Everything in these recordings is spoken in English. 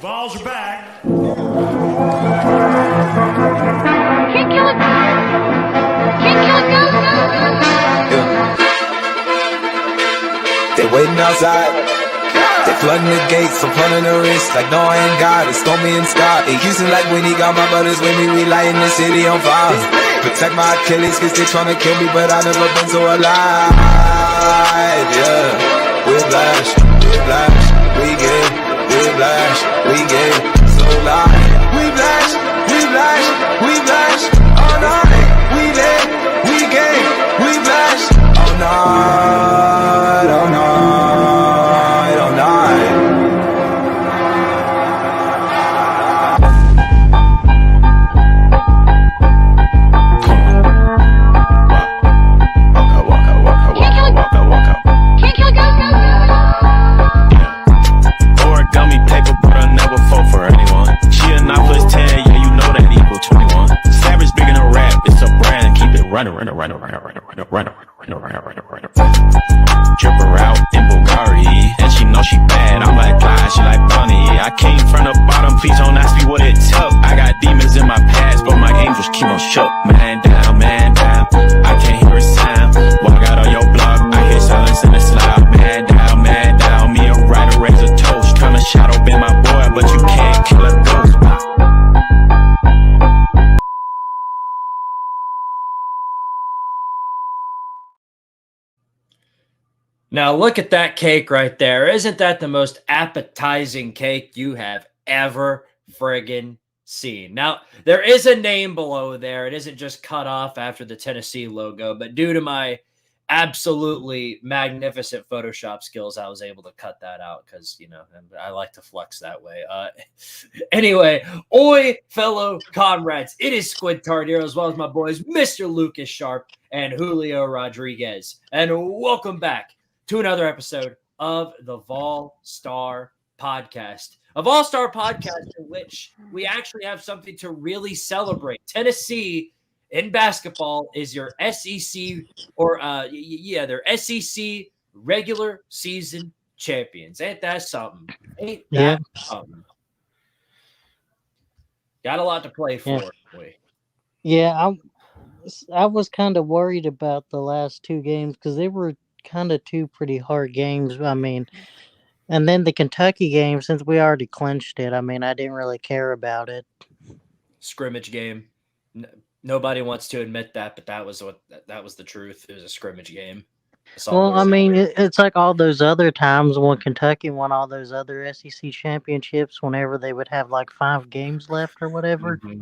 Vols are back. Can't kill it. Can't kill it. Go. They waiting outside. They flooding the gates, I'm flooding the wrist. Like, no, I ain't got it. Stormy and Scott. It Houston like when he got my brothers with me. We lighting the city on fire. Protect my Achilles, cause they tryna kill me, but I never been so alive. Yeah, we blast, we get, we blast, we get so live. We blast, all night. We lit, we get, we blast all night, all night, all night. Drip her out in Bulgari, and she know she bad. I'm like God, she like Bonnie. I came from the bottom, please don't ask me what it took. I got demons in my past, but my angels keep on shook. Man down, I can't hear a sound. Walk out on your block, I hear silence and it's loud. Man down, me and Ryder raise a toast. Tryna shadow bend my boy, but you can't kill a ghost. Now look at that cake right there. Isn't that the most appetizing cake you have ever friggin' seen? Now, there is a name below there. It isn't just cut off after the Tennessee logo, but due to my absolutely magnificent Photoshop skills, I was able to cut that out because, you know, I like to flex that way. Anyway, oi, fellow comrades. It is Squidtard here, as well as my boys, Mr. Lucas Sharp and Julio Rodriguez. And welcome back to another episode of the Vol Star Podcast. A Vol Star Podcast in which we actually have something to really celebrate. Tennessee in basketball is your SEC their SEC regular season champions. Ain't that something? Something? Got a lot to play for. Yeah, I was kind of worried about the last two games because they were kind of two pretty hard games. I mean, and then the Kentucky game, since we already clinched it, I mean, I didn't really care about it. Scrimmage game. Nobody wants to admit that, but that was the truth. It was a scrimmage game. Well, I mean, it's like all those other times when Kentucky won all those other SEC championships whenever they would have like 5 games left or whatever. Mm-hmm.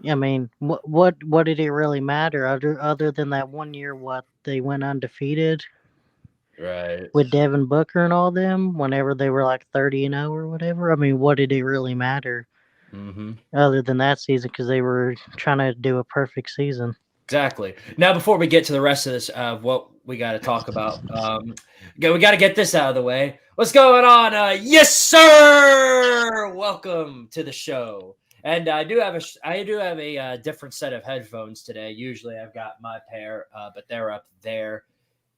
I mean, what did it really matter other than that one year? What they went undefeated, right? With Devin Booker and all them, whenever they were like 30-0 or whatever. I mean, what did it really matter? Mm-hmm. Other than that season, because they were trying to do a perfect season. Exactly. Now, before we get to the rest of this, what we got to talk about, we got to get this out of the way. What's going on? Yes, sir. Welcome to the show. And I do have a different set of headphones today. Usually I've got my pair, but they're up there.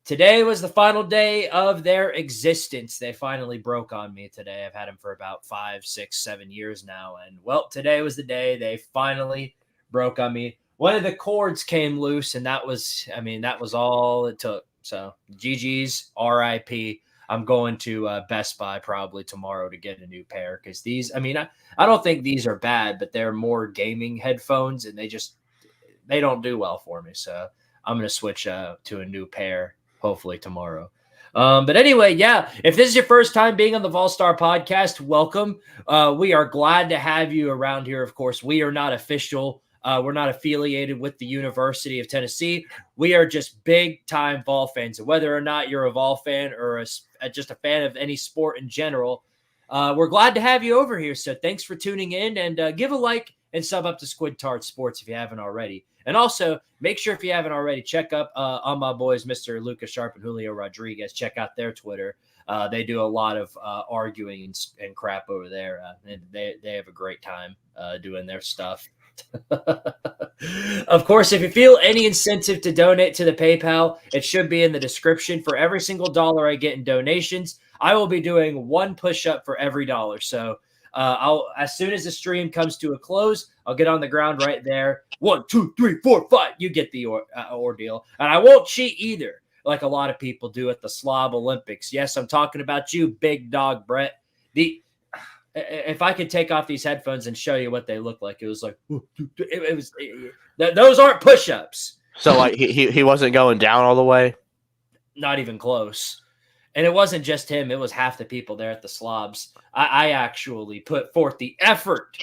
Today was the final day of their existence. They finally broke on me today. I've had them for about 5, 6, 7 years now. And well, today was the day they finally broke on me. One of the cords came loose, and that was all it took. So GG's, RIP. I'm going to Best Buy probably tomorrow to get a new pair because these, I don't think these are bad, but they're more gaming headphones and they don't do well for me. So I'm going to switch to a new pair hopefully tomorrow. But anyway, yeah, if this is your first time being on the Vol Star Podcast, welcome. We are glad to have you around here. Of course, we are not official. We're not affiliated with the University of Tennessee. We are just big-time Vol fans. And whether or not you're a Vol fan or just a fan of any sport in general, we're glad to have you over here. So thanks for tuning in, and give a like and sub up to Squidtard Sports if you haven't already. And also, make sure if you haven't already, check up on my boys, Mr. Lucas Sharp and Julio Rodriguez. Check out their Twitter. They do a lot of arguing and crap over there. And they have a great time doing their stuff. Of course, if you feel any incentive to donate to the PayPal, it should be in the description. For every single dollar I get in donations, I will be doing one push-up for every dollar. So I'll as soon as the stream comes to a close, I'll get on the ground right there. 1, 2, 3, 4, 5. You get the ordeal, and I won't cheat either, like a lot of people do at the Slob Olympics. Yes, I'm talking about you, big dog Brett. If I could take off these headphones and show you what they look like, it was like those aren't push-ups. So like he wasn't going down all the way. Not even close. And it wasn't just him; it was half the people there at the Slobs. I actually put forth the effort,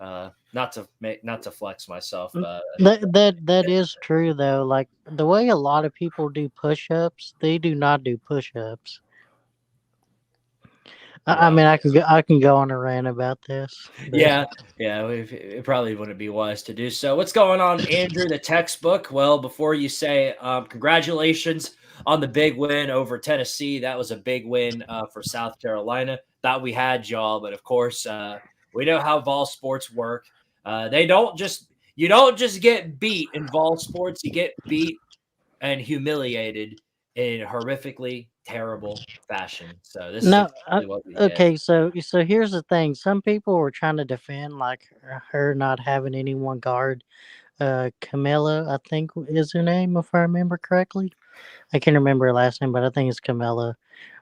not to flex myself. That is true though. Like the way a lot of people do push-ups, they do not do push-ups. I mean, I can go on a rant about this. Yeah. It probably wouldn't be wise to do so. What's going on, Andrew? The textbook. Well, before you say, congratulations on the big win over Tennessee. That was a big win for South Carolina. Thought we had y'all, but of course, we know how Vol sports work. You don't just get beat in Vol sports. You get beat and humiliated in horrifically terrible fashion. So this is what we okay. did. So here's the thing. Some people were trying to defend like her not having anyone guard. Camilla, I think is her name, if I remember correctly. I can't remember her last name, but I think it's Camilla,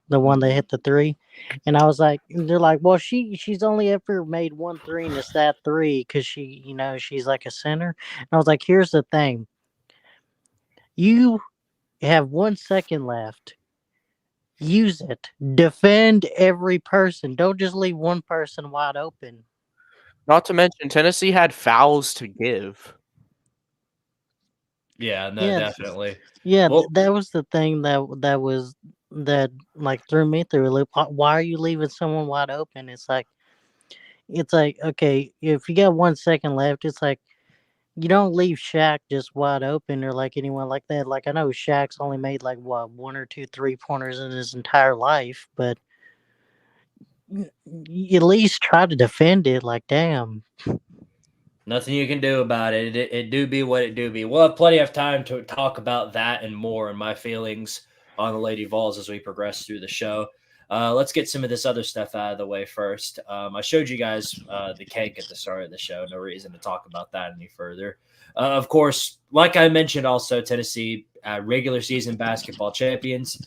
the one that hit the 3. And I was like, they're like, well, she's only ever made 1 3, and it's that 3 because she's like a center. And I was like, here's the thing. You have 1 second left. Use it. Defend every person. Don't just leave one person wide open. Not to mention, Tennessee had fouls to give. Yeah, no, definitely. Yeah, that was the thing that like threw me through a loop. Why are you leaving someone wide open? It's like okay, if you got 1 second left, it's like you don't leave Shaq just wide open or like anyone like that. Like I know Shaq's only made like 1 or 2 3-pointers in his entire life, but you at least try to defend it. Like damn. Nothing you can do about it. It do be what it do be. We'll have plenty of time to talk about that and more and my feelings on the Lady Vols as we progress through the show. Let's get some of this other stuff out of the way first. I showed you guys the cake at the start of the show. No reason to talk about that any further. Of course, like I mentioned, also Tennessee regular season basketball champions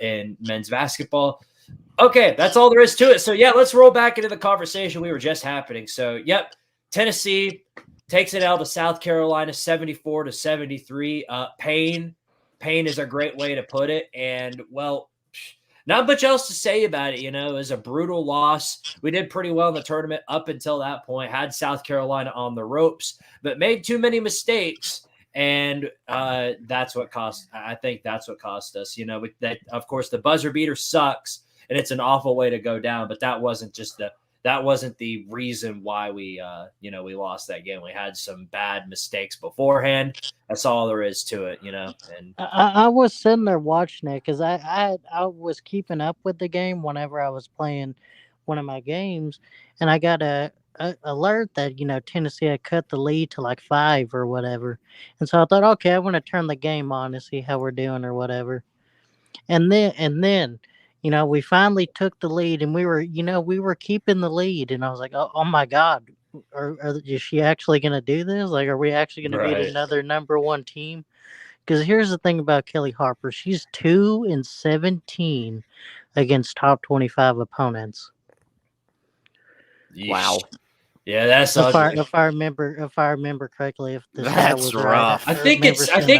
in men's basketball. Okay, that's all there is to it. So, yeah, let's roll back into the conversation we were just happening. So, yep. Tennessee takes it out to South Carolina 74-73. Pain is a great way to put it. And, well, not much else to say about it. It was a brutal loss. We did pretty well in the tournament up until that point, had South Carolina on the ropes, but made too many mistakes. And that's what cost. I think that's what cost us. That, of course, the buzzer beater sucks, and it's an awful way to go down, but that wasn't the reason why we lost that game. We had some bad mistakes beforehand. That's all there is to it, And I was sitting there watching it because I was keeping up with the game whenever I was playing one of my games, and I got a alert that Tennessee had cut the lead to like 5 or whatever, and so I thought, okay, I want to turn the game on to see how we're doing or whatever, and then. We finally took the lead, and we were keeping the lead, and I was like, oh my God, is she actually going to do this? Like, are we actually going to beat another number 1 team? Because here's the thing about Kelly Harper. She's 2-17 against top 25 opponents. Wow. Yeah, that's if I remember correctly. If that's was rough. Right. I think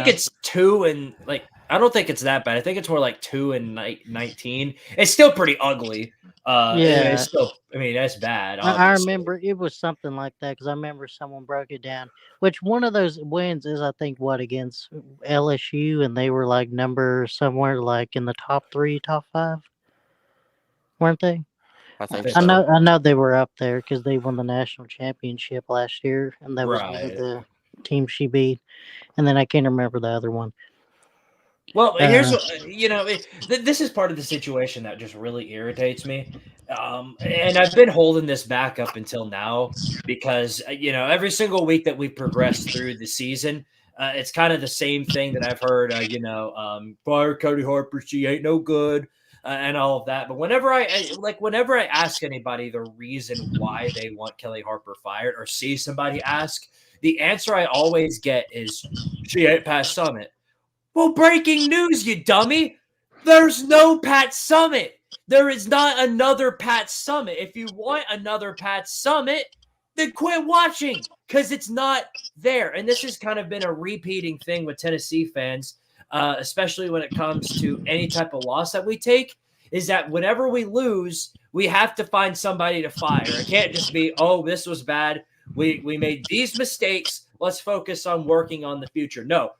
it's 2 and like. I don't think it's that bad. I think it's more like 2-19. It's still pretty ugly. It's still, that's bad. I remember it was something like that because I remember someone broke it down. Which one of those wins is, I think, against LSU, and they were like number somewhere like in the top 3, top 5, weren't they? I think so. I know they were up there because they won the national championship last year, and that was one of the teams she beat. And then I can't remember the other one. Well, here's this is part of the situation that just really irritates me. And I've been holding this back up until now because, every single week that we progress through the season, it's kind of the same thing that I've heard, fire Cody Harper, she ain't no good. and all of that. But whenever I ask anybody the reason why they want Kelly Harper fired, or see somebody ask, the answer I always get is she ain't Pat Summit. Well, breaking news, you dummy. There's no Pat Summit. There is not another Pat Summit. If you want another Pat Summit, then quit watching, because it's not there. And this has kind of been a repeating thing with Tennessee fans, especially when it comes to any type of loss that we take, is that whenever we lose, we have to find somebody to fire. It can't just be, oh, this was bad. We made these mistakes. Let's focus on working on the future. No,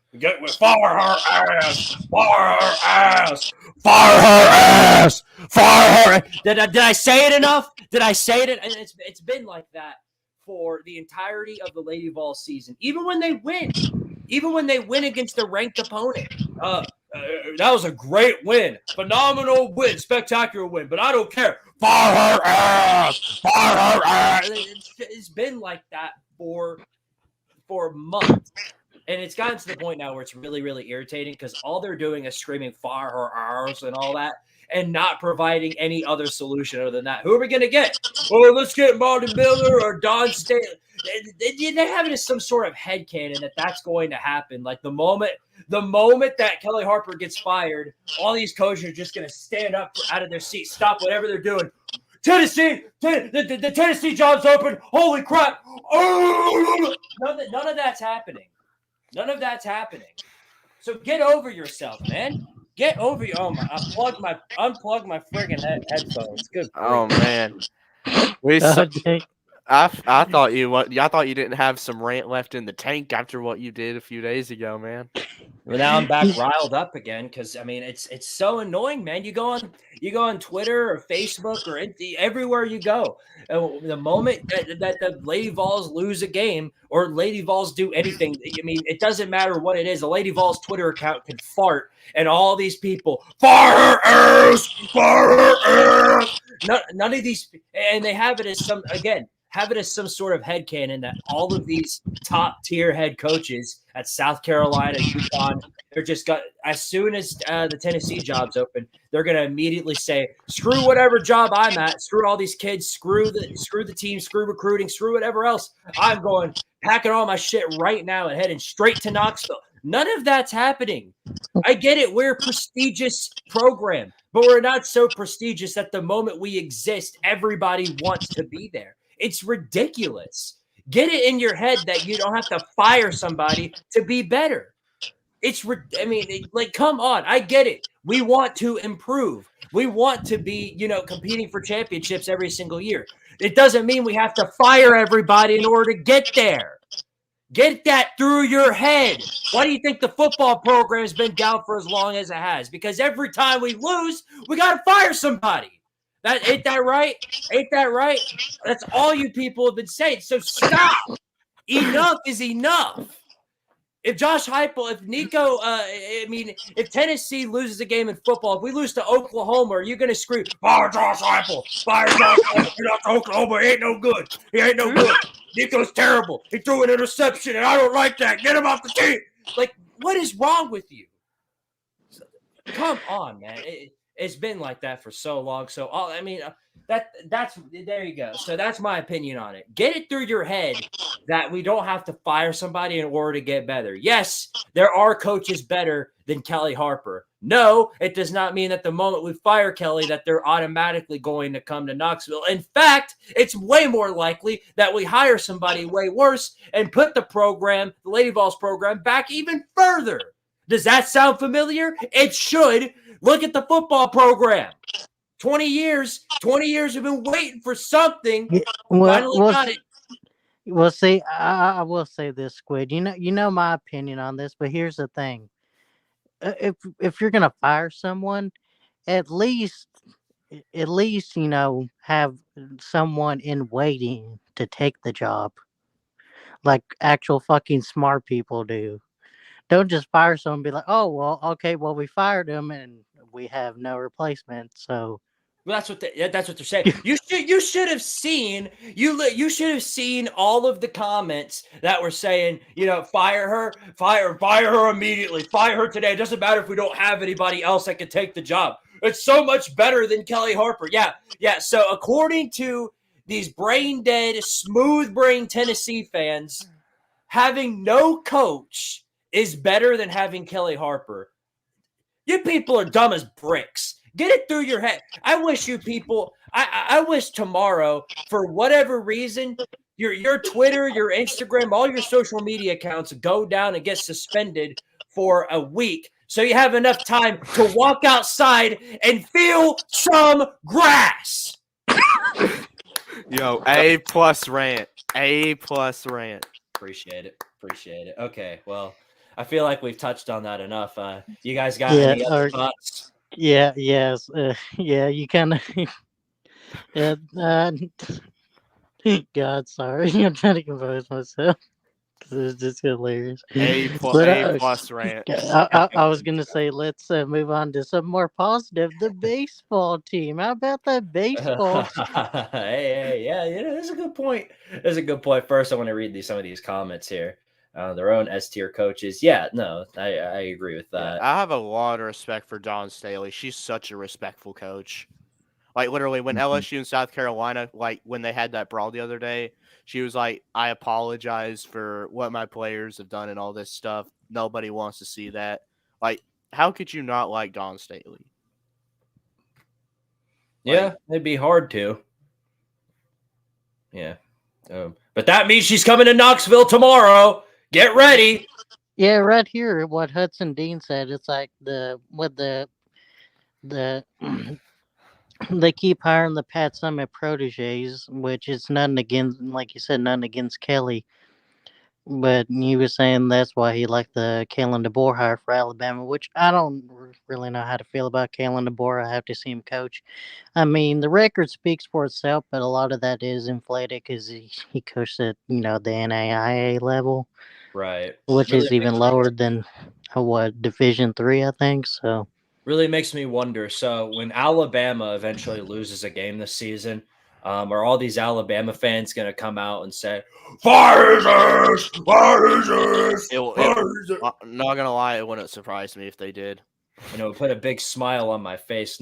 fire her ass, fire her ass, fire her ass, fire her. Did I say it enough? Did I say it? And it's been like that for the entirety of the Lady Vols season. Even when they win against a ranked opponent. That was a great win, phenomenal win, spectacular win. But I don't care. Fire her ass, fire her ass. It's been like that for months. And it's gotten to the point now where it's really, really irritating, because all they're doing is screaming fire her arse and all that, and not providing any other solution other than that. Who are we going to get? Oh, let's get Marty Miller or Don Staley. They have it as some sort of headcanon that that's going to happen. Like the moment that Kelly Harper gets fired, all these coaches are just going to stand up out of their seats, stop whatever they're doing. Tennessee, the Tennessee job's open. Holy crap. Oh! None of that's happening. None of that's happening. So get over yourself, man. Get over your. Oh my! Unplug my friggin' headphones. Good. Oh man, I thought you didn't have some rant left in the tank after what you did a few days ago, man. Well, now I'm back riled up again, because I mean it's so annoying, man. You go on Twitter or Facebook or everywhere you go. The moment that the Lady Vols lose a game or Lady Vols do anything, I mean, it doesn't matter what it is. The Lady Vols Twitter account can fart, and all these people fire her ass, fire her ass. None of these, and they have it as some sort of headcanon that all of these top tier head coaches at South Carolina, UConn, they're just got, as soon as the Tennessee job's open, they're going to immediately say, screw whatever job I'm at, screw all these kids, screw the team, screw recruiting, screw whatever else. I'm going, packing all my shit right now and heading straight to Knoxville. None of that's happening. I get it. We're a prestigious program, but we're not so prestigious that the moment we exist, everybody wants to be there. It's ridiculous. Get it in your head that you don't have to fire somebody to be better. Come on. I get it. We want to improve. We want to be, competing for championships every single year. It doesn't mean we have to fire everybody in order to get there. Get that through your head. Why do you think the football program has been down for as long as it has? Because every time we lose, we got to fire somebody. Ain't that right? Ain't that right? That's all you people have been saying. So stop. Enough is enough. If Josh Heupel, if Tennessee loses a game in football, if we lose to Oklahoma, are you going to scream, fire Josh Heupel, fire Josh Heupel, you're not to Oklahoma, he ain't no good. He ain't no good. Nico's terrible. He threw an interception, and I don't like that. Get him off the team. Like, what is wrong with you? Come on, man. It's been like that for so long. So, that's there you go. So that's my opinion on it. Get it through your head that we don't have to fire somebody in order to get better. Yes, there are coaches better than Kelly Harper. No, it does not mean that the moment we fire Kelly that they're automatically going to come to Knoxville. In fact, it's way more likely that we hire somebody way worse and put the Lady Vols program, back even further. Does that sound familiar? It should. Look at the football program. 20 years we've been waiting for something. Finally got it. Well, see, I will say this, Squid. You know my opinion on this, but here's the thing: if you're gonna fire someone, at least have someone in waiting to take the job, like actual fucking smart people do. Don't just fire someone and be like, oh well, okay, well we fired him and we have no replacement, so. Well, that's what they're saying. You should have seen all of the comments that were saying, fire her immediately, fire her today. It doesn't matter if we don't have anybody else that can take the job. it's so much better than Kelly Harper. Yeah. So according to these brain dead, smooth brain Tennessee fans, having no coach is better than having Kelly Harper. You people are dumb as bricks. Get it through your head. I wish you people, I wish tomorrow, for whatever reason, your Twitter, your Instagram, all your social media accounts go down and get suspended for a week. So you have enough time to walk outside and feel some grass. Yo, A+ rant. A+ rant. Appreciate it. Okay, well, I feel like we've touched on that enough. You guys got Yeah, any other thoughts? Yeah, yes, yeah. You kind of, yeah. God, sorry, I'm trying to compose myself because it's just hilarious. A+, But, A+ rant. I was gonna say let's move on to something more positive. The baseball team. How about that baseball team? hey, yeah, that's a good point. That's a good point. First, I want to read some of these comments here. Their own S tier coaches. Yeah, no, I agree with that. I have a lot of respect for Dawn Staley. She's such a respectful coach. Like, literally, when LSU and South Carolina, like, when they had that brawl the other day, she was like, I apologize for what my players have done and all this stuff. Nobody wants to see that. Like, how could you not like Dawn Staley? Yeah, it'd be hard to. Yeah. But that means she's coming to Knoxville tomorrow. Get ready. Yeah, right here, what Hudson Dean said. It's like the they keep hiring the Pat Summit proteges, which is nothing against, like you said, nothing against Kelly. But he was saying that's why he liked the Kalen DeBoer hire for Alabama, which I don't really know how to feel about Kalen DeBoer. I have to see him coach. I mean, the record speaks for itself, but a lot of that is inflated because he coached at, the NAIA level. Right. Which really is even lower than, Division III, I think, so. Really makes me wonder. So when Alabama eventually loses a game this season, are all these Alabama fans going to come out and say, "Fires! Fires!" Not gonna lie, it wouldn't surprise me if they did. Put a big smile on my face,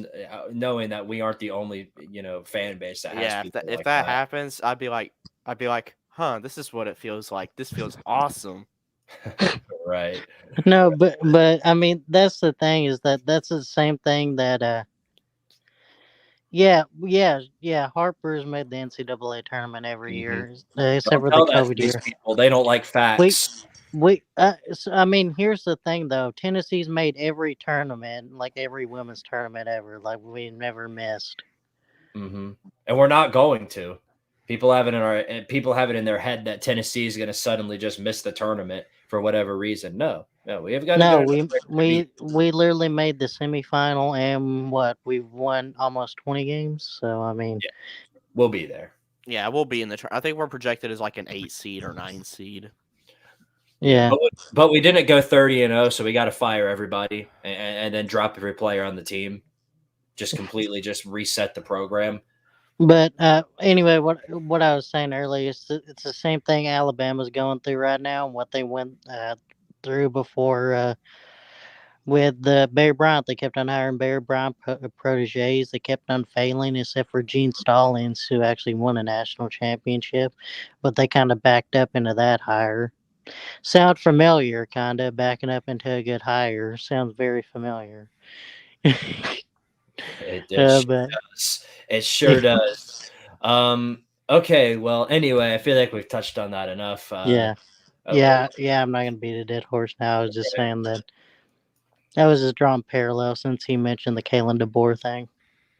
knowing that we aren't the only, fan base that has. Yeah, if that happens, I'd be like, huh, this is what it feels like. This feels awesome. Right. No, but I mean, that's the thing, is that's the same thing that Harper's made the NCAA tournament every year, except for the COVID year. People, they don't like facts. I mean, here's the thing though. Tennessee's made every tournament, like every women's tournament ever. Like, we never missed. Mm-hmm. And we're not going to. People have it in their head that Tennessee is going to suddenly just miss the tournament for whatever reason. No, we have got. No, we literally made the semifinal, and we've won almost 20 games. So I mean, yeah, we'll be there. Yeah, we'll be in the. I think we're projected as like an 8 seed or 9 seed. Yeah, but we didn't go 30-0, so we got to fire everybody and then drop every player on the team. Just completely just reset the program. But anyway, what I was saying earlier is it's the same thing Alabama's going through right now, and what they went through before with Barry Bryant. They kept on hiring Barry Bryant proteges. They kept on failing, except for Gene Stallings, who actually won a national championship. But they kind of backed up into that hire. Sound familiar, kind of backing up into a good hire. Sounds very familiar. It sure does. It sure does. Okay. Well, anyway, I feel like we've touched on that enough. Yeah. I'm not gonna beat a dead horse now. I was just saying that was just drawing parallel since he mentioned the Kalen DeBoer thing.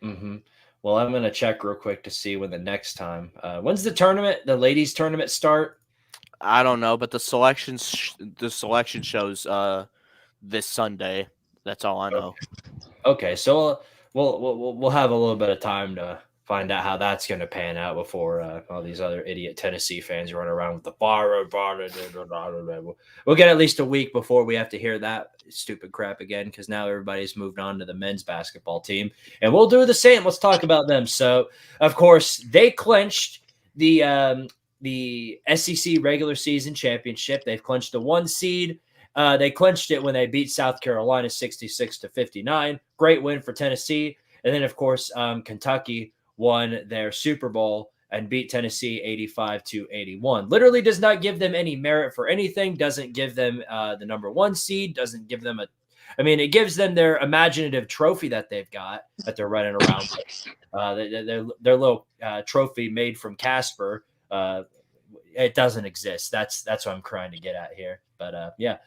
Mm-hmm. Well, I'm gonna check real quick to see when the next time. When's the tournament? The ladies' tournament start? I don't know, but the selection shows this Sunday. That's all I know. Okay, so we'll have a little bit of time to find out how that's going to pan out before all these other idiot Tennessee fans run around with the bar. We'll get at least a week before we have to hear that stupid crap again, because now everybody's moved on to the men's basketball team, and we'll do the same. Let's talk about them. So, of course, they clinched the SEC regular season championship. They've clinched the 1 seed. They clinched it when they beat South Carolina 66-59. Great win for Tennessee. And then, of course, Kentucky won their Super Bowl and beat Tennessee 85-81. Literally does not give them any merit for anything, doesn't give them the number 1 seed, doesn't give them it gives them their imaginative trophy that they've got that they're running around with. Their little trophy made from Casper. It doesn't exist. That's what I'm trying to get at here. But yeah.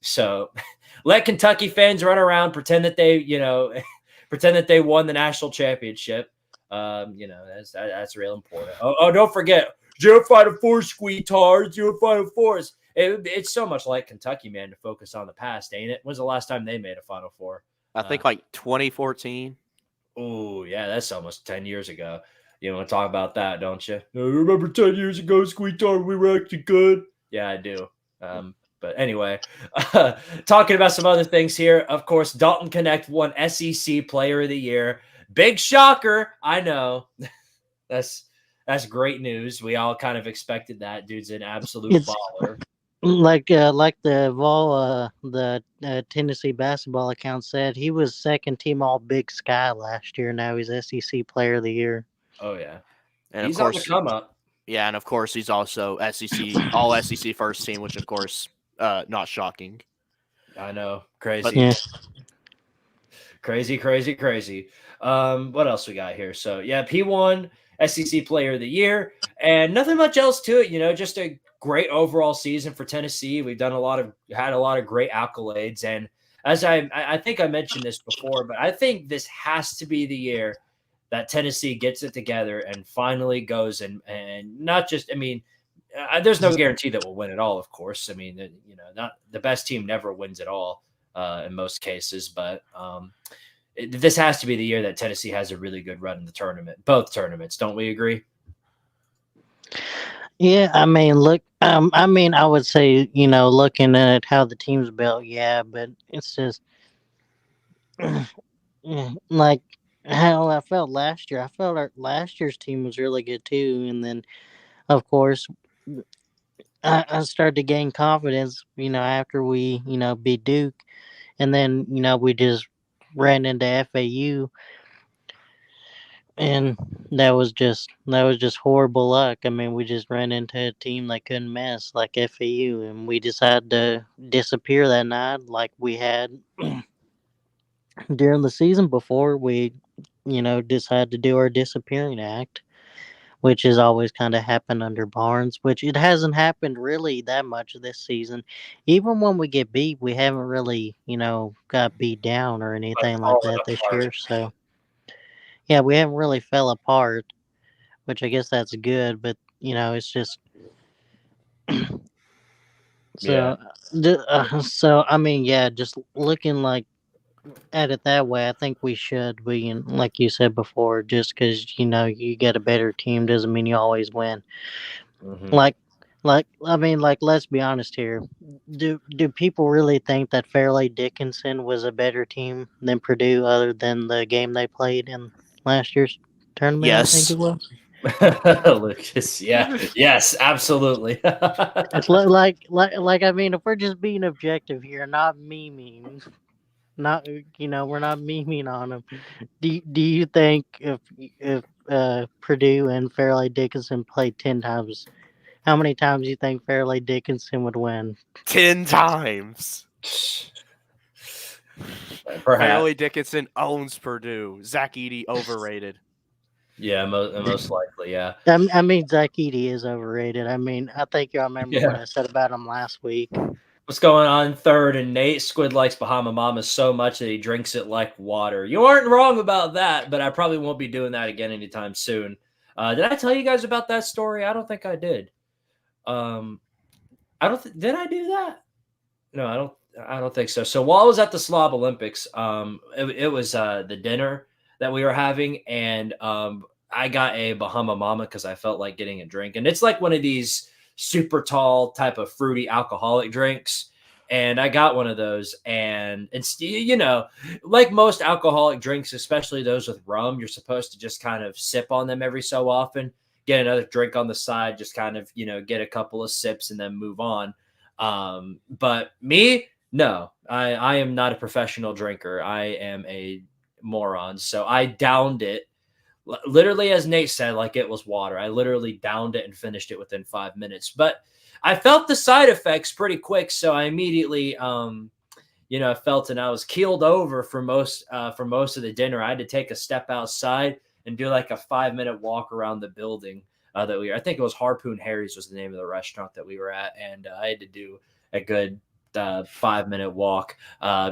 So let Kentucky fans run around, pretend that they, pretend that they won the national championship. That's real important. Oh, don't forget, 0 Final Four, Squidtard, 0 Final Fours. It's so much like Kentucky, man, to focus on the past, ain't it? When's the last time they made a Final Four? I think like 2014. Oh, yeah, that's almost 10 years ago. You want to talk about that, don't you? I remember 10 years ago, Squidtard, we were actually good. Yeah, I do. But anyway, talking about some other things here. Of course, Dalton Connect won SEC Player of the Year. Big shocker. I know. That's great news. We all kind of expected that. Dude's an absolute baller. Like the Tennessee basketball account said, he was second team All Big Sky last year. Now he's SEC Player of the Year. Oh yeah, and he's of course, on the come up. Yeah, and of course he's also SEC All SEC first team, which of course, not shocking. I know, crazy. But, yeah. Crazy. What else we got here? So yeah, P1 SEC Player of the Year, and nothing much else to it. Just a great overall season for Tennessee. We've had a lot of great accolades, and as I think I mentioned this before, but I think this has to be the year that Tennessee gets it together and finally goes and not just. There's no guarantee that we'll win it all, of course. Not the best team never wins it all in most cases, but this has to be the year that Tennessee has a really good run in the tournament, both tournaments. Don't we agree? Yeah, look, I would say, looking at how the team's built, yeah, but it's just like how I felt last year. I felt our last year's team was really good too, and then, of course, I started to gain confidence, after we, beat Duke, and then, we just ran into FAU. And that was just horrible luck. We just ran into a team that couldn't mess, like FAU, and we decided to disappear that night, like we had during the season before. We, decided to do our disappearing act, which has always kind of happened under Barnes, which it hasn't happened really that much this season. Even when we get beat, we haven't really, got beat down or anything like that this year. So. Yeah, we haven't really fell apart, which I guess that's good, but, it's just... just looking at it that way, I think we should be, like you said before, just because, you get a better team doesn't mean you always win. Mm-hmm. Let's be honest here. Do people really think that Fairleigh Dickinson was a better team than Purdue other than the game they played in last year's tournament? Yes. I think it was. Lucas, yeah. Yes, absolutely. It's if we're just being objective here, not memeing, we're not memeing on them. Do you think if Purdue and Fairleigh Dickinson played 10 times, how many times do you think Fairleigh Dickinson would win? 10 times. Fairleigh Dickinson owns Purdue. Zach Edey overrated. Yeah, most likely, yeah. Zach Edey is overrated. I think y'all remember what I said about him last week. What's going on? Third and Nate. Squid likes Bahama Mama so much that he drinks it like water. You aren't wrong about that, but I probably won't be doing that again anytime soon. Did I tell you guys about that story? I don't think I did. Did I do that? No, I don't think so. So while I was at the Slob Olympics, it was the dinner that we were having, and I got a Bahama Mama because I felt like getting a drink, and it's like one of these super tall type of fruity alcoholic drinks, and I got one of those, and it's like most alcoholic drinks, especially those with rum, you're supposed to just kind of sip on them every so often, get another drink on the side, just kind of get a couple of sips and then move on. But me, no, I am not a professional drinker. I am a morons. So I downed it. Literally, as Nate said, like it was water. I literally downed it and finished it within 5 minutes. But I felt the side effects pretty quick, so I immediately, felt and I was keeled over for most of the dinner. I had to take a step outside and do like a 5-minute walk around the building that we. I think it was Harpoon Harry's was the name of the restaurant that we were at, and I had to do a good 5-minute walk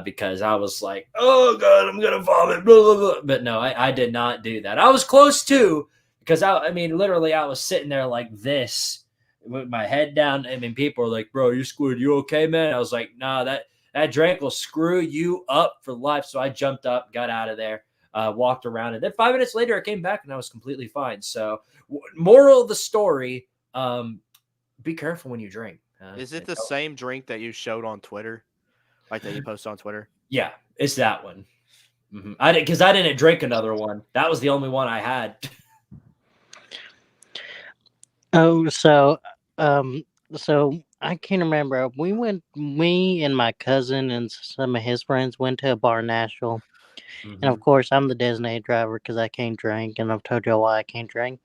because I was like, oh god, I'm gonna vomit, blah, blah, blah. But no, I did not do that. I was close to, because I mean literally I was sitting there like this with my head down. I mean, people were like, bro, you Squid, you okay, man? I was like, nah, that drink will screw you up for life. So I jumped up, got out of there, walked around, and then 5 minutes later I came back and I was completely fine. So moral of the story, be careful when you drink. Is it the same drink that you showed on Twitter, like that you posted on Twitter? Yeah, it's that one. Mm-hmm. I didn't drink another one. That was the only one I had. Oh, so I can't remember. Me and my cousin and some of his friends went to a bar in Nashville. Mm-hmm. And of course, I'm the designated driver because I can't drink, and I've told you why I can't drink.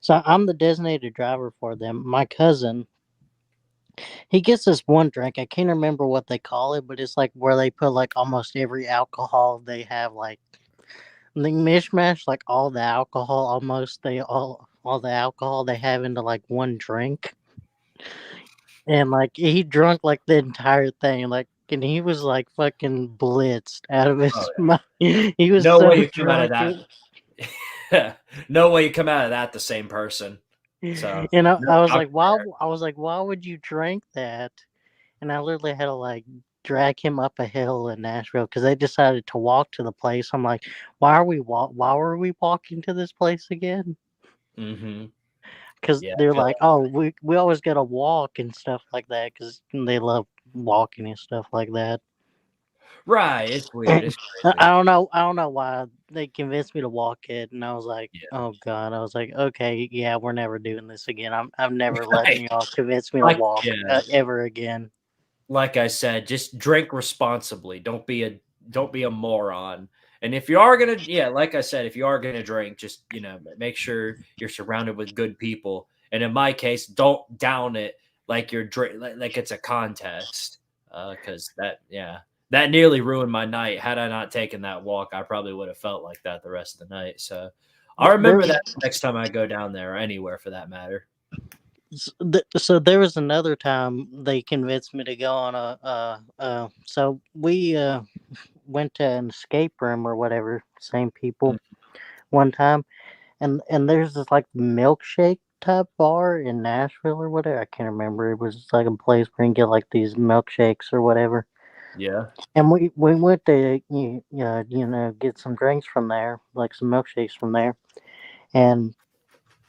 So I'm the designated driver for them. My cousin, he gets this one drink. I can't remember what they call it, but it's like where they put like almost every alcohol they have, like the mishmash, like all the alcohol, all the alcohol they have into like one drink. And like he drunk like the entire thing, like, and he was like fucking blitzed out of his mind. He was No so way you come out of drunk. that. No way you come out of that the same person. So You know, I was like, why would you drink that? And I literally had to like drag him up a hill in Nashville because they decided to walk to the place. I'm like, why were we walking to this place again? Mm-hmm. Because Yeah, they're like, oh, we always gotta walk and stuff like that because they love walking and stuff like that. right. It's weird. It's crazy. I don't know why they convinced me to walk it, and I was like, oh god, I was like, okay, yeah, we're never doing this again. I'm never letting y'all convince me to walk ever again. Like I said, just drink responsibly. Don't be a moron. And if you are gonna, like I said, if you are gonna drink, just make sure you're surrounded with good people. And in my case, don't down it like you're like it's a contest, because that nearly ruined my night. Had I not taken that walk, I probably would have felt like that the rest of the night. So I'll remember that next time I go down there or anywhere for that matter. So there was another time they convinced me to go on so we went to an escape room or whatever, same people, one time, and there's this like milkshake type bar in Nashville or whatever. I can't remember. It was like a place where you can get like these milkshakes or whatever. Yeah. And we went to get some drinks from there, like some milkshakes from there, and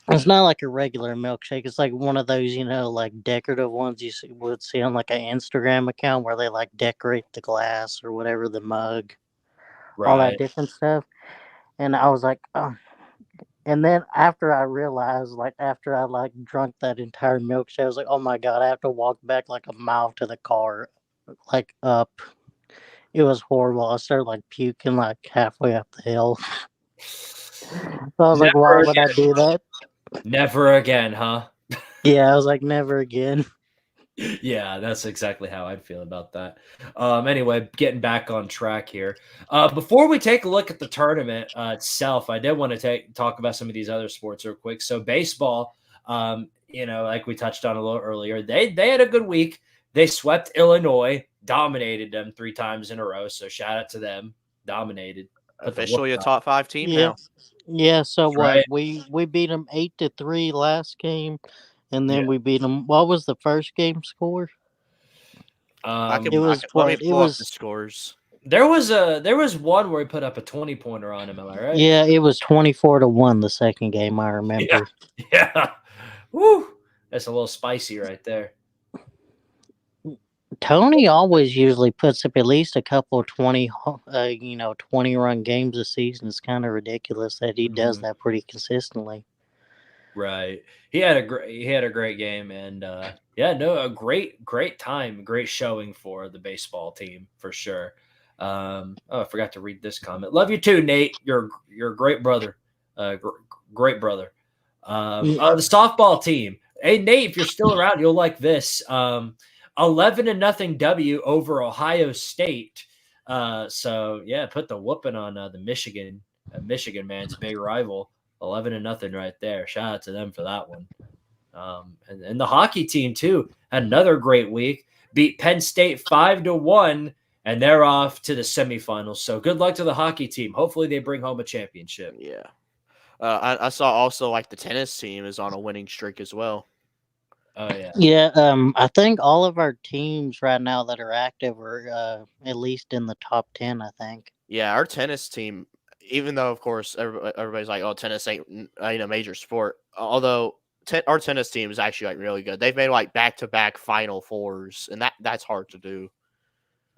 it's not like a regular milkshake. It's like one of those, like decorative ones you would see on like an Instagram account where they like decorate the glass or whatever, the mug, all that different stuff. And I was like, oh. And then after I realized, like after I like drunk that entire milkshake, I was like, oh my god, I have to walk back like a mile to the car, like up. It was horrible. I started like puking like halfway up the hill. So I was like, why would I do that? Never again, huh? Yeah, I was like, never again. Yeah, that's exactly how I'd feel about that. Anyway, getting back on track here. Before we take a look at the tournament itself, I did want to talk about some of these other sports real quick. So baseball, like we touched on a little earlier, they had a good week. They swept Illinois, dominated them 3 times in a row. So shout out to them. Dominated. Officially a top 5 team now. Yeah, so what? We beat them 8-3 last game, and then we beat them. What was the first game score? Let me pull up the scores. There was one where he put up a 20-pointer on him. Am I right? Yeah, it was 24-1 the second game. I remember. Yeah. Woo! That's a little spicy right there. Tony always usually puts up at least a couple 20-run games a season. It's kind of ridiculous that he does that pretty consistently. Right. He had a great game, and a great time, great showing for the baseball team for sure. I forgot to read this comment. Love you too, Nate. You're a great brother. Great brother. The softball team. Hey, Nate, if you're still around, you'll like this. 11-0 W over Ohio State. So yeah, put the whooping on the Michigan man's big rival. 11-0 right there. Shout out to them for that one. And the hockey team too had another great week. Beat Penn State 5-1, and they're off to the semifinals. So good luck to the hockey team. Hopefully they bring home a championship. Yeah. I saw also like the tennis team is on a winning streak as well. Oh yeah. Yeah, I think all of our teams right now that are active are at least in the top 10, I think. Yeah, our tennis team, even though of course everybody's like, oh, tennis ain't a major sport. Although our tennis team is actually like really good. They've made like back-to-back Final Fours, and that's hard to do.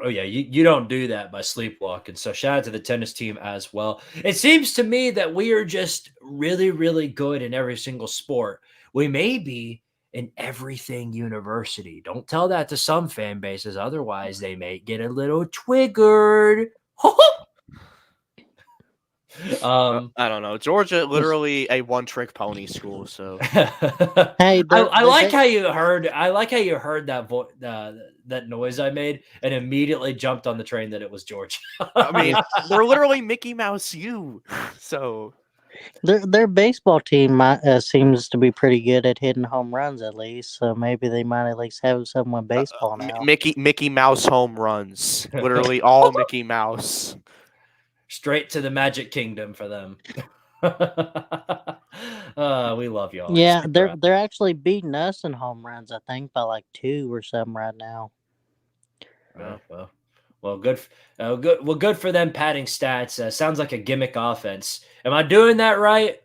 Oh yeah, you don't do that by sleepwalking. So shout out to the tennis team as well. It seems to me that we are just really, really good in every single sport. We may be in everything university. Don't tell that to some fan bases, otherwise they may get a little triggered. I don't know. Georgia literally a one-trick pony school. So Hey, I like how you heard. I like how you heard that noise I made and immediately jumped on the train that it was Georgia. I mean, they're literally Mickey Mouse U. So their baseball team seems to be pretty good at hitting home runs, at least. So maybe they might at least have someone baseball now. Mickey Mouse home runs. Literally all Mickey Mouse. Straight to the Magic Kingdom for them. We love y'all. Yeah, they're actually beating us in home runs, I think, by like 2 or something right now. Well, good. Good for them padding stats. Sounds like a gimmick offense. Am I doing that right?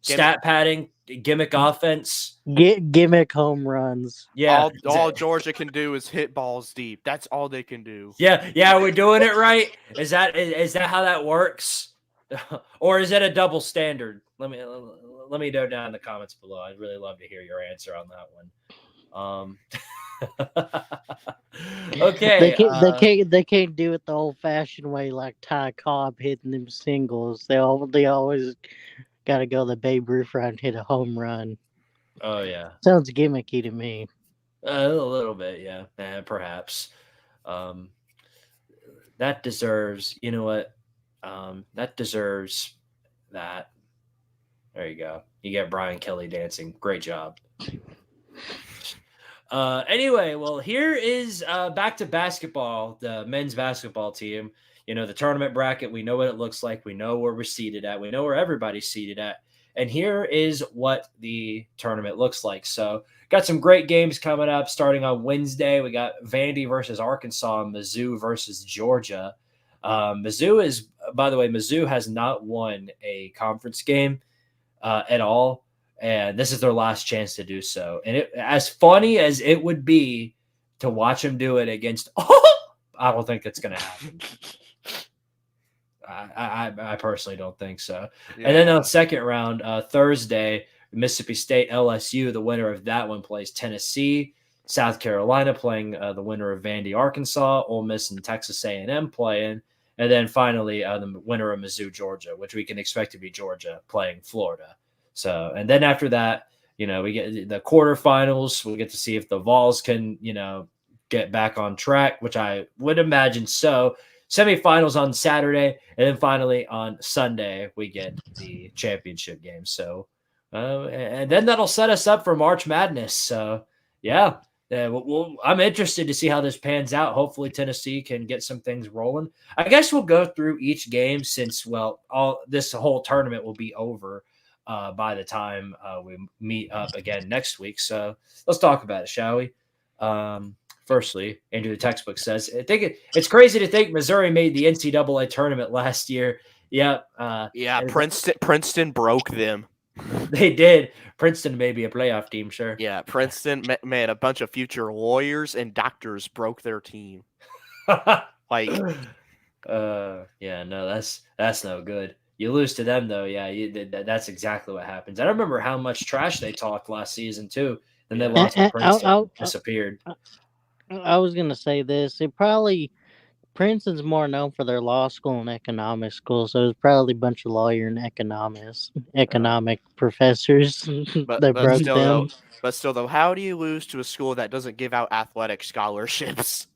Stat padding, gimmick offense. Gimmick home runs. Yeah. All Georgia can do is hit balls deep. That's all they can do. Yeah. We're doing it right. Is that how that works, or is it a double standard? Let me know down in the comments below. I'd really love to hear your answer on that one. Okay. They can't do it the old fashioned way like Ty Cobb hitting them singles. They always got to go the Babe Ruth route and hit a home run. Oh yeah, sounds gimmicky to me. A little bit, yeah, perhaps. That deserves. You know what? That deserves that. There you go. You get Brian Kelly dancing. Great job. Anyway, well, here is back to basketball, the men's basketball team. You know, the tournament bracket, we know what it looks like. We know where we're seated at. We know where everybody's seated at. And here is what the tournament looks like. So got some great games coming up starting on Wednesday. We got Vandy versus Arkansas and Mizzou versus Georgia. Mizzou has not won a conference game at all. And this is their last chance to do so. And as funny as it would be to watch them do it against, I don't think it's going to happen. I personally don't think so. Yeah. And then on the second round, Thursday, Mississippi State, LSU, the winner of that one plays Tennessee. South Carolina playing the winner of Vandy, Arkansas. Ole Miss and Texas A&M playing. And then finally, the winner of Mizzou, Georgia, which we can expect to be Georgia playing Florida. So, and then after that, you know, we get the quarterfinals. We'll get to see if the Vols can, you know, get back on track, which I would imagine so. Semifinals on Saturday, and then finally on Sunday, we get the championship game. So, and then that'll set us up for March Madness. So, yeah, I'm interested to see how this pans out. Hopefully, Tennessee can get some things rolling. I guess we'll go through each game since, well, this whole tournament will be over by the time we meet up again next week. So let's talk about it, shall we? Firstly, Andrew, the textbook says, I think it's crazy to think Missouri made the NCAA tournament last year. Yeah. Princeton broke them. They did. Princeton may be a playoff team, sure. Yeah, Princeton, man, a bunch of future lawyers and doctors broke their team. Like, yeah, no, that's no good. You lose to them, though. Yeah, that's exactly what happens. I remember how much trash they talked last season, too. Then they lost to Princeton, disappeared. I was going to say this. It probably Princeton's more known for their law school and economic school, so it's probably a bunch of lawyer and economic professors But that but broke still though, them. how do you lose to a school that doesn't give out athletic scholarships?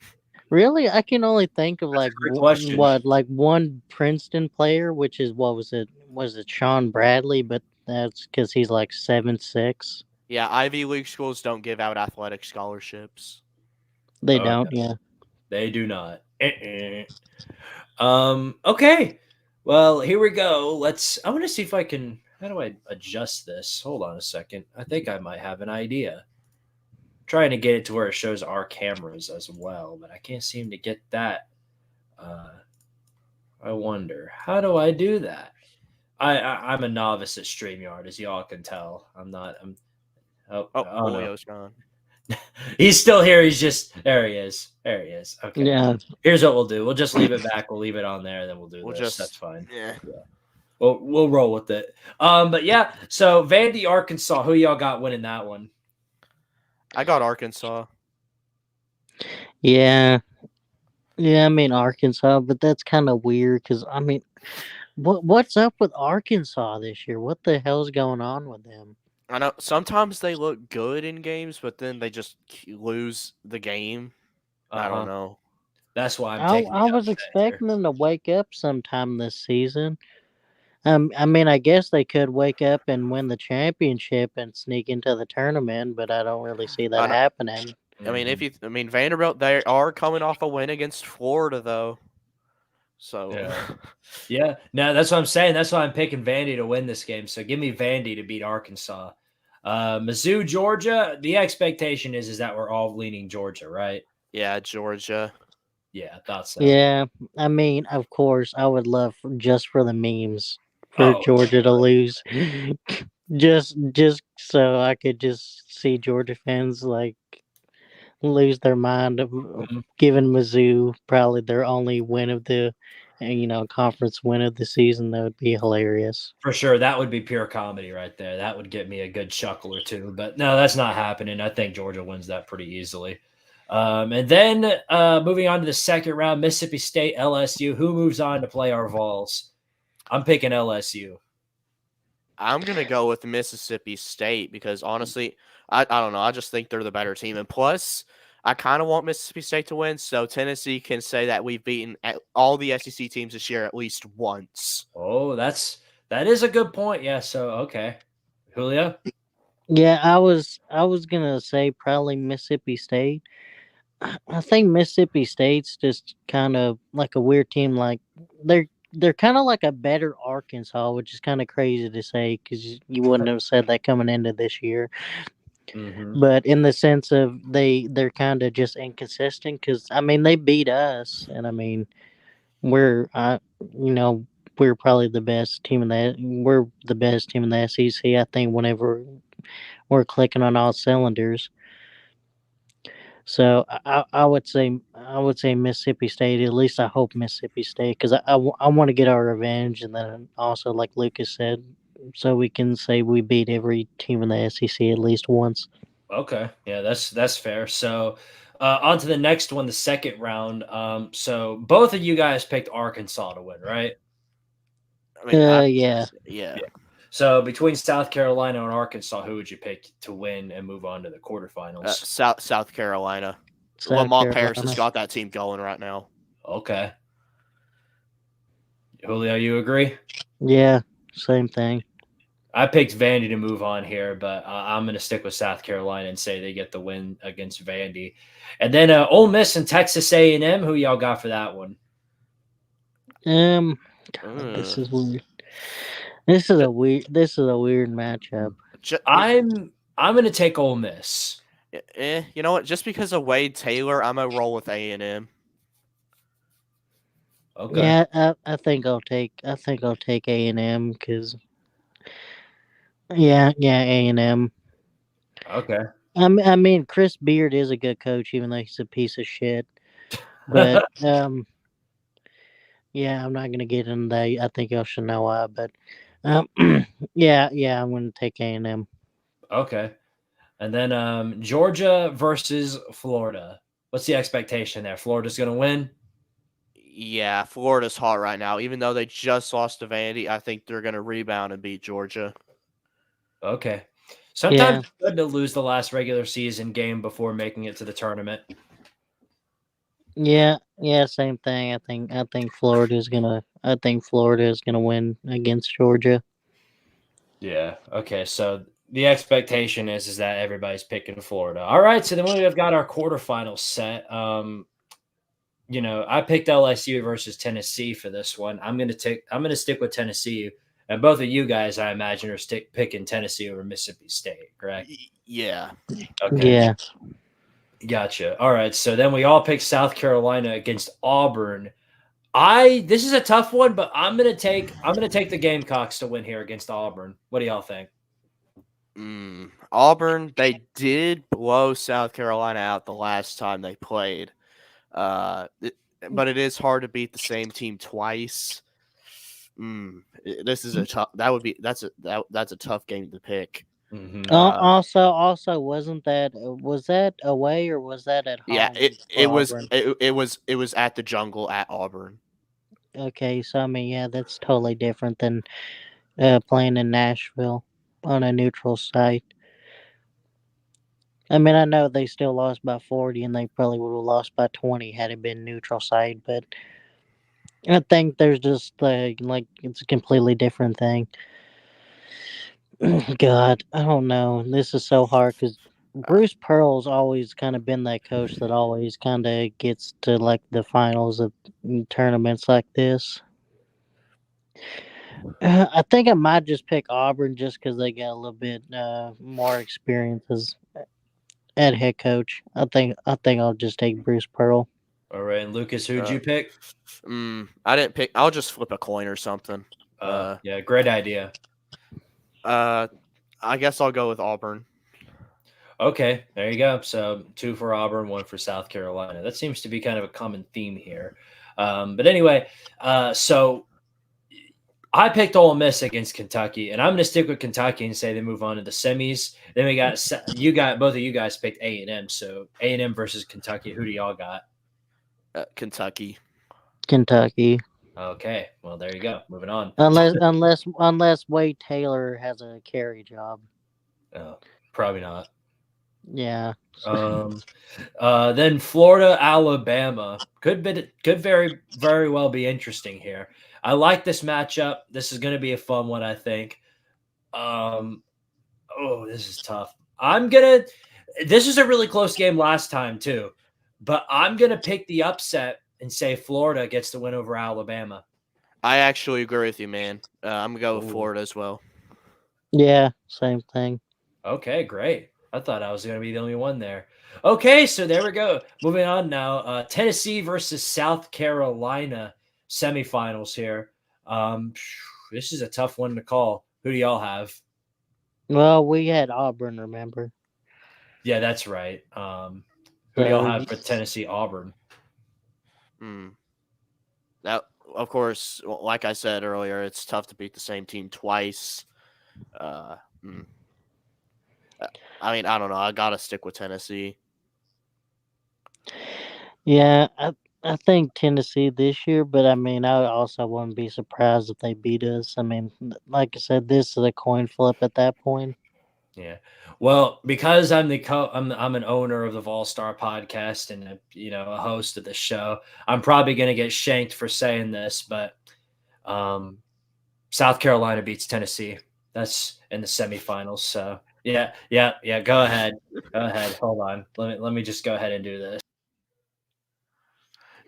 Really, I can only think of That's like a great question. like one Princeton player, which is what was it? Was it Sean Bradley? But that's because he's like 7'6". Yeah, Ivy League schools don't give out athletic scholarships. They Okay. don't. Yeah. They do not. Okay. Well, here we go. I want to see if I can. How do I adjust this? Hold on a second. I think I might have an idea. Trying to get it to where it shows our cameras as well, but I can't seem to get that. I wonder, how do I do that? I'm a novice at StreamYard, as y'all can tell. I'm not. Oh Oh, no. Julio's gone. He's still here. He's just there. He is. There he is. Okay. Yeah. Here's what we'll do. We'll just leave it back. We'll leave it on there. Then we'll do We'll this. just That's fine. Yeah. We'll roll with it. But yeah. So Vandy, Arkansas. Who y'all got winning that one? I got Arkansas. Yeah. Yeah. I mean Arkansas, but that's kind of weird because I mean, what's up with Arkansas this year? What the hell's going on with them? I know sometimes they look good in games, but then they just lose the game. I don't know. That's why I'm I taking. I was expecting them to wake up sometime this season. I mean, I guess they could wake up and win the championship and sneak into the tournament, but I don't really see that know. happening. I mean, Vanderbilt, they are coming off a win against Florida, though. So, Yeah. No, that's what I'm saying. That's why I'm picking Vandy to win this game. So give me Vandy to beat Arkansas. Mizzou, Georgia. The expectation is that we're all leaning Georgia, right? yeah, Georgia. Yeah, I thought so. Yeah, I mean, of course, I would love just for the memes for Georgia to lose, just so I could just see Georgia fans like lose their mind of giving Mizzou probably their only win of the, conference win of the season. That would be hilarious. For sure. That would be pure comedy right there. That would get me a good chuckle or two. But no, that's not happening. I think Georgia wins that pretty easily. And then moving on to the second round, Mississippi State, LSU. Who moves on to play our Vols? I'm picking LSU. I'm going to go with Mississippi State because, honestly, I don't know. I just think they're the better team. And plus, I kind of want Mississippi State to win so Tennessee can say that we've beaten all the SEC teams this year at least once. Oh, that is a good point. Yeah, so, okay. Julio? Yeah, I was gonna say probably Mississippi State. I think Mississippi State's just kind of like a weird team. Like they're kind of like a better Arkansas, which is kind of crazy to say because you wouldn't have said that coming into this year. Mm-hmm. But in the sense of they're kind of just inconsistent because I mean they beat us, and I mean we're we're probably the best team in the SEC. I think whenever we're clicking on all cylinders. So I would say Mississippi State. At least I hope Mississippi State because I want to get our revenge, and then also like Lucas said, so we can say we beat every team in the SEC at least once. Okay, yeah, that's fair. So on to the next one, the second round. So both of you guys picked Arkansas to win, right? I mean, yeah. So between South Carolina and Arkansas, who would you pick to win and move on to the quarterfinals? South Carolina. Lamont Paris has got that team going right now. Okay. Julio, you agree? Yeah, same thing. I picked Vandy to move on here, but I'm going to stick with South Carolina and say they get the win against Vandy. And then Ole Miss and Texas A&M, who y'all got for that one? God, this is weird. This is a weird matchup. I'm going to take Ole Miss. You know what? Just because of Wade Taylor, I'm gonna roll with A&M. Okay. Yeah, I think I'll take A&M because. Yeah, A&M. Okay. I mean, Chris Beard is a good coach, even though he's a piece of shit. But yeah, I'm not gonna get into that. I think y'all should know why. But yeah, I'm gonna take A&M. Okay. And then Georgia versus Florida. What's the expectation there? Florida's gonna win? Yeah, Florida's hot right now. Even though they just lost to Vandy, I think they're going to rebound and beat Georgia. Okay. Sometimes Yeah. it's good to lose the last regular season game before making it to the tournament. Yeah, yeah, same thing. I think Florida's gonna win against Georgia. Yeah. Okay. So the expectation is that everybody's picking Florida. All right. So then we've got our quarterfinals set. I picked LSU versus Tennessee for this one. I'm gonna stick with Tennessee. And both of you guys, I imagine, are picking Tennessee over Mississippi State, correct? Yeah. Okay. Yeah. Gotcha. All right. So then we all picked South Carolina against Auburn. This is a tough one, but I'm gonna take the Gamecocks to win here against Auburn. What do y'all think? Auburn, they did blow South Carolina out the last time they played. But it is hard to beat the same team twice. This is a tough. That's a tough game to pick. Mm-hmm. Also, was that away or was that at home? Yeah, for Auburn? it was at the Jungle at Auburn. Okay, so I mean, yeah, that's totally different than playing in Nashville on a neutral site. I mean, I know they still lost by 40, and they probably would have lost by 20 had it been neutral site, but I think there's just like it's a completely different thing. God, I don't know. This is so hard because Bruce Pearl's always kind of been that coach that always kind of gets to like the finals of tournaments like this. I think I might just pick Auburn just because they got a little bit more experience as at head coach. I think I'll just take Bruce Pearl. All right, and Lucas, who'd you pick? I didn't pick. I'll just flip a coin or something. Yeah, great idea. I guess I'll go with Auburn. Okay, there you go. So 2 for Auburn, 1 for South Carolina. That seems to be kind of a common theme here. But anyway, so I picked Ole Miss against Kentucky, and I'm going to stick with Kentucky and say they move on to the semis. Then we got both of you guys picked A&M. So A&M versus Kentucky. Who do y'all got? Kentucky. Kentucky. Okay, well there you go. Moving on. Unless Wade Taylor has a carry job. Oh, probably not. Yeah. Then Florida, Alabama could very, very well be interesting here. I like this matchup. This is going to be a fun one, I think. This is tough. This was a really close game last time too, but I'm going to pick the upset and say Florida gets the win over Alabama. I actually agree with you, man. I'm going to go with Florida as well. Yeah, same thing. Okay, great. I thought I was going to be the only one there. Okay, so there we go. Moving on now. Tennessee versus South Carolina semifinals here. This is a tough one to call. Who do y'all have? Well, we had Auburn, remember? Yeah, that's right. Who do y'all have for Tennessee, Auburn? That, of course, like I said earlier, it's tough to beat the same team twice. I mean, I don't know. I gotta stick with Tennessee. Yeah, I think Tennessee this year, but I mean, I also wouldn't be surprised if they beat us. I mean, like I said, this is a coin flip at that point. Yeah. Well, because I'm an owner of the Vol Star podcast and a host of the show, I'm probably going to get shanked for saying this, but South Carolina beats Tennessee. That's in the semifinals. So yeah. Go ahead. Hold on. Let me just go ahead and do this.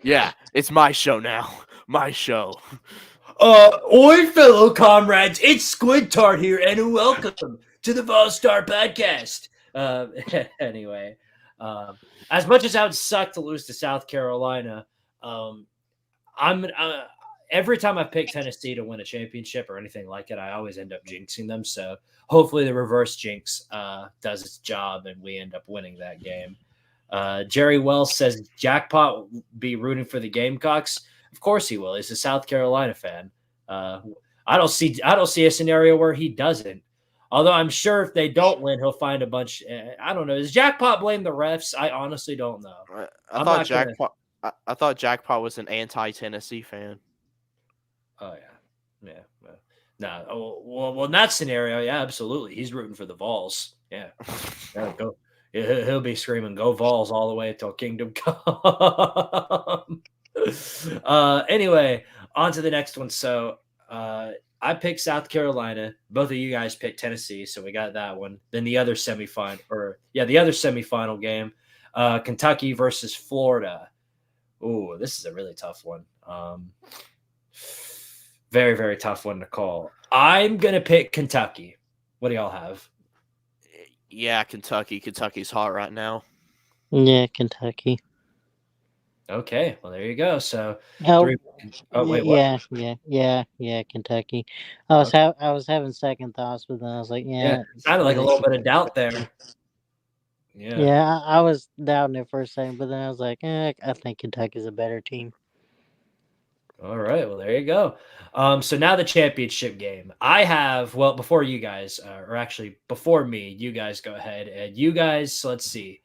Yeah, it's my show now. My show. Oi, fellow comrades, it's Squidtard here, and welcome to the Vol Star podcast. Anyway, as much as I would suck to lose to South Carolina, every time I pick Tennessee to win a championship or anything like it, I always end up jinxing them. So hopefully the reverse jinx does its job and we end up winning that game. Jerry Wells says Jackpot will be rooting for the Gamecocks. Of course he will. He's a South Carolina fan. I don't see a scenario where he doesn't. Although I'm sure if they don't win, he'll find a bunch. I don't know. Does Jackpot blame the refs? I honestly don't know. I thought I thought Jackpot was an anti-Tennessee fan. Oh yeah. No. Well, in that scenario, yeah, absolutely. He's rooting for the Vols. Yeah, go. Yeah, he'll be screaming "Go Vols" all the way until Kingdom Come. Anyway, on to the next one. So, I picked South Carolina. Both of you guys picked Tennessee, so we got that one. Then the other semifinal game, Kentucky versus Florida. Ooh, this is a really tough one. Very, very tough one to call. I'm going to pick Kentucky. What do y'all have? Yeah, Kentucky. Kentucky's hot right now. Yeah, Kentucky. Okay, well, there you go. So, Oh, wait, what? yeah, Kentucky. I was having second thoughts, but then I was like, Yeah, it sounded like a little bit of doubt there. Yeah. Yeah, I was doubting it for a second, but then I was like, I think Kentucky's a better team. All right. Well, there you go. So now the championship game. Before you guys, or actually before me, you guys go ahead. And you guys, let's see.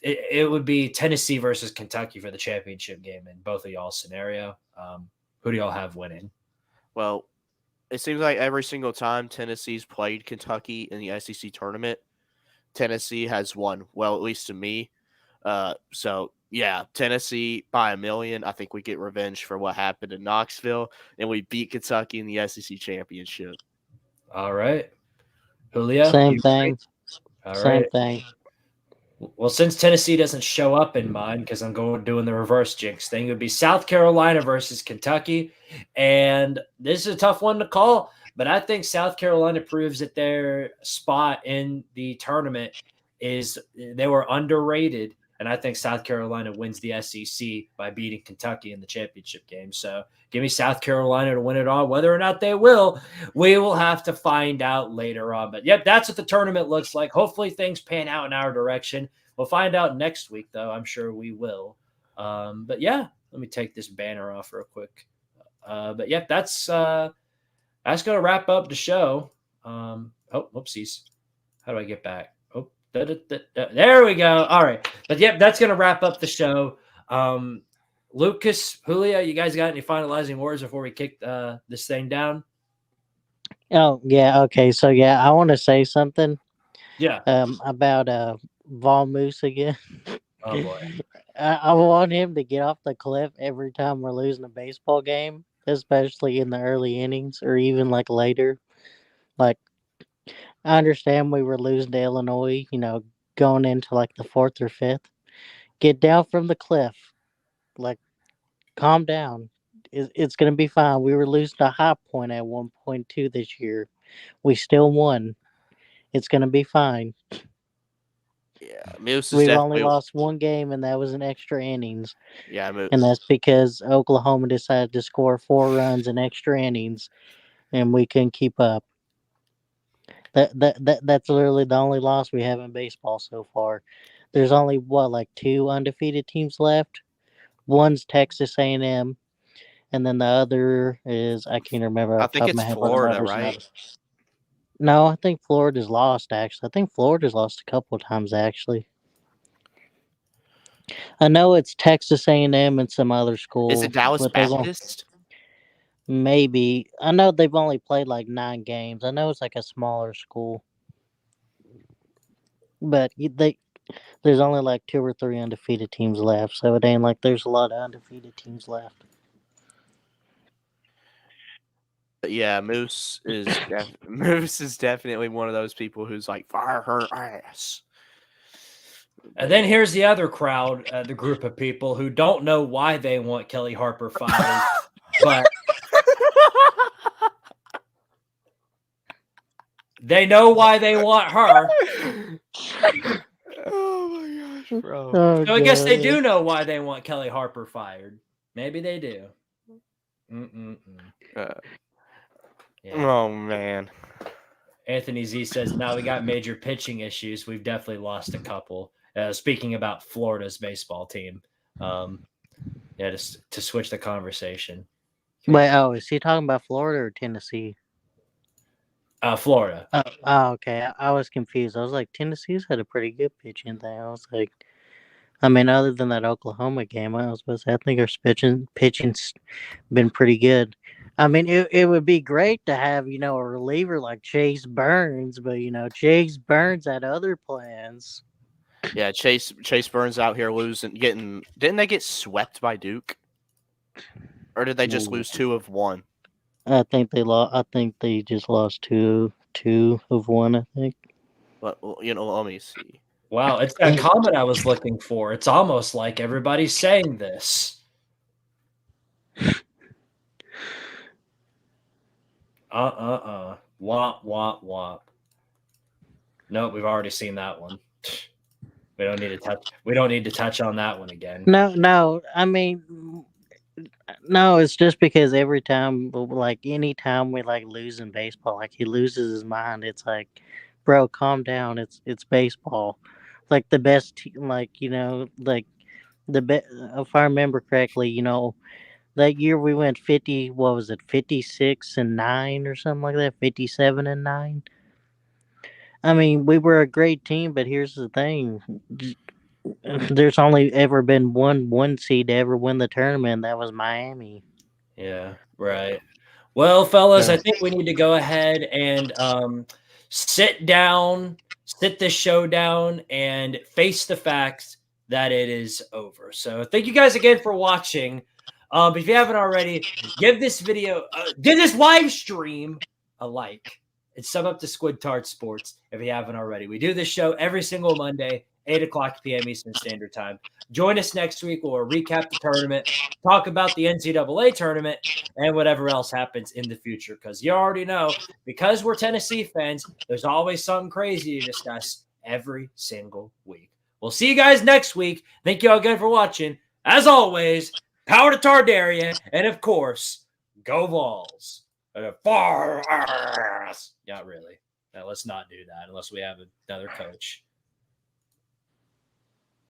It would be Tennessee versus Kentucky for the championship game in both of y'all's scenario. Who do y'all have winning? Well, it seems like every single time Tennessee's played Kentucky in the SEC tournament, Tennessee has won. Well, at least to me. So yeah, Tennessee by 1,000,000. I think we get revenge for what happened in Knoxville, and we beat Kentucky in the SEC championship. All right, Julio. Same thing. All Same right. thing. Well, since Tennessee doesn't show up in mine because I'm doing the reverse jinx thing, it would be South Carolina versus Kentucky, and this is a tough one to call. But I think South Carolina proves that their spot in the tournament is they were underrated. And I think South Carolina wins the SEC by beating Kentucky in the championship game. So give me South Carolina to win it all. Whether or not they will, we will have to find out later on. But yep, that's what the tournament looks like. Hopefully things pan out in our direction. We'll find out next week, though. I'm sure we will. But yeah, let me take this banner off real quick. But yep, that's going to wrap up the show. Whoopsies. How do I get back? There we go. All right. But yep, that's going to wrap up the show. Lucas, Julia, you guys got any finalizing words before we kick this thing down? Oh, yeah. Okay. So, yeah, I want to say something. Yeah. About Vol Moose again. Oh, boy. I want him to get off the cliff every time we're losing a baseball game, especially in the early innings or even like later. Like, I understand we were losing to Illinois, going into like the fourth or fifth. Get down from the cliff. Like, calm down. It's going to be fine. We were losing to High Point at 1.2 this year. We still won. It's going to be fine. Yeah, Moose is We've definitely only lost one game, and that was in extra innings. Yeah, Moose. And that's because Oklahoma decided to score 4 runs in extra innings, and we couldn't keep up. That's literally the only loss we have in baseball so far. There's only 2 undefeated teams left. One's Texas A&M, and then the other is I can't remember. I Off the think top of my it's head what the Florida, numbers right? are. No, I think Florida's lost. Actually, I think Florida's lost a couple of times. Actually, I know it's Texas A&M and some other school. Is it Dallas Baptist? Maybe. I know they've only played like 9 games. I know it's like a smaller school. But there's only like 2 or 3 undefeated teams left. So it ain't like there's a lot of undefeated teams left. Yeah, Moose is definitely one of those people who's like, fire her ass. And then here's the other crowd, the group of people who don't know why they want Kelly Harper fired, but they know why they want her. Oh my gosh, bro. Oh, So I guess they God. do know why they want Kelly Harper fired. Maybe they do. Yeah. Oh man. Anthony Z says, now we got major pitching issues. We've definitely lost a couple. Speaking about Florida's baseball team. Just to switch the conversation. Wait, is he talking about Florida or Tennessee? Florida. Okay. I was confused. I was like, Tennessee's had a pretty good pitching thing. I was like, I mean, other than that Oklahoma game, I was supposed to say, I think our pitching's been pretty good. I mean, it would be great to have, a reliever like Chase Burns, but, Chase Burns had other plans. Yeah, Chase Burns out here didn't they get swept by Duke? Or did they just lose 2 of 1? I think they lost. I think they just lost two of one. I think. But let me see. Wow, it's that comment I was looking for. It's almost like everybody's saying this. Womp, womp, womp. No, we've already seen that one. We don't need to touch on that one again. No. I mean, no. It's just because every time, anytime we lose in baseball, he loses his mind. It's like, bro, calm down. It's baseball. Like the best, if I remember correctly, that year we went 50. What was it? 56-9 or something like that. 57-9. I mean, we were a great team, but here's the thing: there's only ever been one seed to ever win the tournament. That was Miami. Yeah, right. Well, fellas, I think we need to go ahead and sit this show down, and face the fact that it is over. So thank you guys again for watching. If you haven't already, give this live stream a like. And sub up to Squidtard Sports if you haven't already. We do this show every single Monday, 8 o'clock p.m. Eastern Standard Time. Join us next week. We'll recap the tournament, talk about the NCAA tournament, and whatever else happens in the future. Because you already know, because we're Tennessee fans, there's always something crazy to discuss every single week. We'll see you guys next week. Thank you all again for watching. As always, power to Tardaria, and of course, go Vols. Not really. Now, let's not do that unless we have another coach.